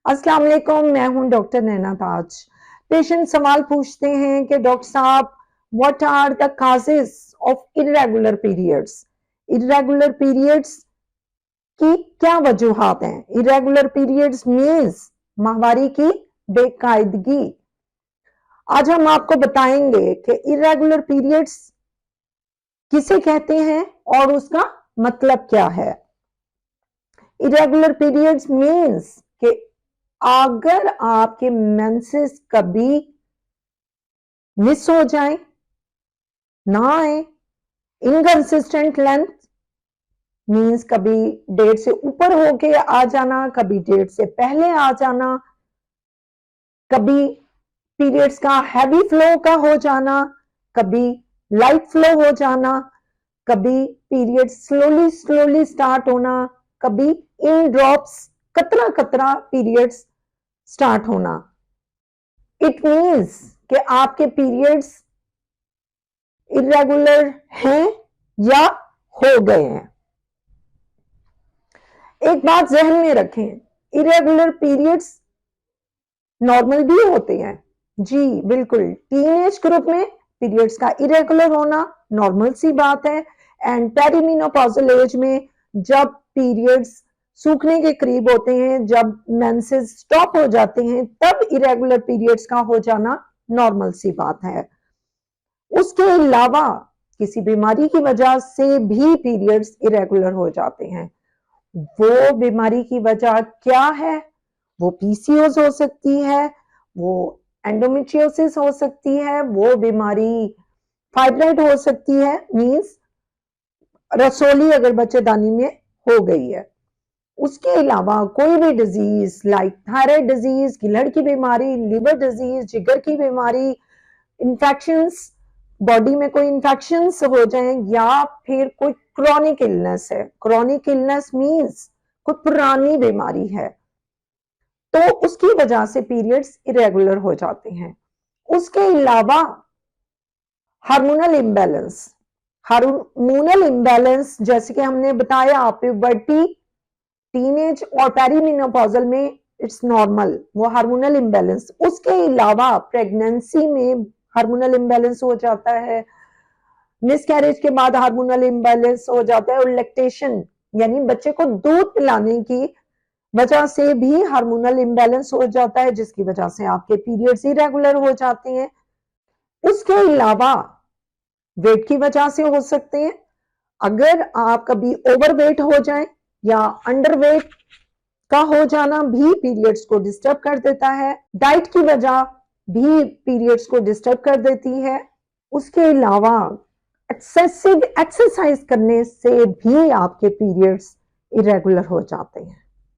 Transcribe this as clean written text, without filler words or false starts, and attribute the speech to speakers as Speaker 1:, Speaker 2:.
Speaker 1: अस्सलाम वालेकुम, मैं हूं डॉक्टर नैना ताज। पेशेंट सवाल पूछते हैं कि डॉक्टर साहब, what are the causes of irregular periods. Irregular periods की क्या वजूहात हैं? इरेगुलर पीरियड्स मीन्स माहवारी की बेकायदगी। आज हम आपको बताएंगे कि इरेगुलर पीरियड्स किसे कहते हैं और उसका मतलब क्या है। इरेगुलर पीरियड्स मीन्स कि अगर आपके मेंसेस कभी मिस हो जाए, ना आए, इनकंसिस्टेंट लेंथ मीन्स कभी डेट से ऊपर होके आ जाना, कभी डेट से पहले आ जाना, कभी पीरियड्स का हैवी फ्लो का हो जाना, कभी लाइट फ्लो हो जाना, कभी पीरियड स्लोली स्लोली स्टार्ट होना, कभी इन ड्रॉप्स कतरा कतरा पीरियड्स स्टार्ट होना। इट मीन्स कि आपके पीरियड्स इरेगुलर हैं या हो गए हैं। एक बात जहन में रखें, इरेगुलर पीरियड्स नॉर्मल भी होते हैं। जी बिल्कुल, टीनेज ग्रुप में पीरियड्स का इरेगुलर होना नॉर्मल सी बात है। एंड पेरीमेनोपॉजल एज में जब पीरियड्स सूखने के करीब होते हैं, जब मेंसेस स्टॉप हो जाते हैं, तब इरेगुलर पीरियड्स का हो जाना नॉर्मल सी बात है। उसके अलावा किसी बीमारी की वजह से भी पीरियड्स इरेगुलर हो जाते हैं। वो बीमारी की वजह क्या है? वो पीसीओएस हो सकती है, वो एंडोमेट्रियोसिस हो सकती है, वो बीमारी फाइब्राइड हो सकती है, मींस रसोली अगर बच्चेदानी में हो गई है। उसके अलावा कोई भी डिजीज लाइक थायराइड डिजीज, गिलहड़ की बीमारी, लिवर डिजीज, जिगर की बीमारी, इन्फेक्शंस, बॉडी में कोई इन्फेक्शंस हो जाए, या फिर कोई क्रॉनिक इलनेस है। क्रॉनिक इलनेस मींस कोई पुरानी बीमारी है, तो उसकी वजह से पीरियड्स इरेगुलर हो जाते हैं। उसके अलावा हार्मोनल इम्बैलेंस, हार्मोनल इम्बैलेंस जैसे कि हमने बताया, प्यूबर्टी, टीनेज और पेरीमेनोपॉजल में इट्स नॉर्मल, वो हार्मोनल इम्बैलेंस। उसके अलावा प्रेगनेंसी में हार्मोनल इम्बैलेंस हो जाता है, मिसकैरेज के बाद हार्मोनल इम्बैलेंस हो जाता है, और लैक्टेशन यानी बच्चे को दूध पिलाने की वजह से भी हार्मोनल इम्बैलेंस हो जाता है, जिसकी वजह से आपके पीरियड्स इरेगुलर हो जाते हैं। उसके अलावा वेट की वजह से हो सकते हैं। अगर आप कभी ओवरवेट हो जाए या अंडरवेट का हो जाना भी पीरियड्स को डिस्टर्ब कर देता है। डाइट की वजह भी पीरियड्स को डिस्टर्ब कर देती है। उसके अलावा एक्सेसिव एक्सरसाइज करने से भी आपके पीरियड्स इरेगुलर हो जाते हैं।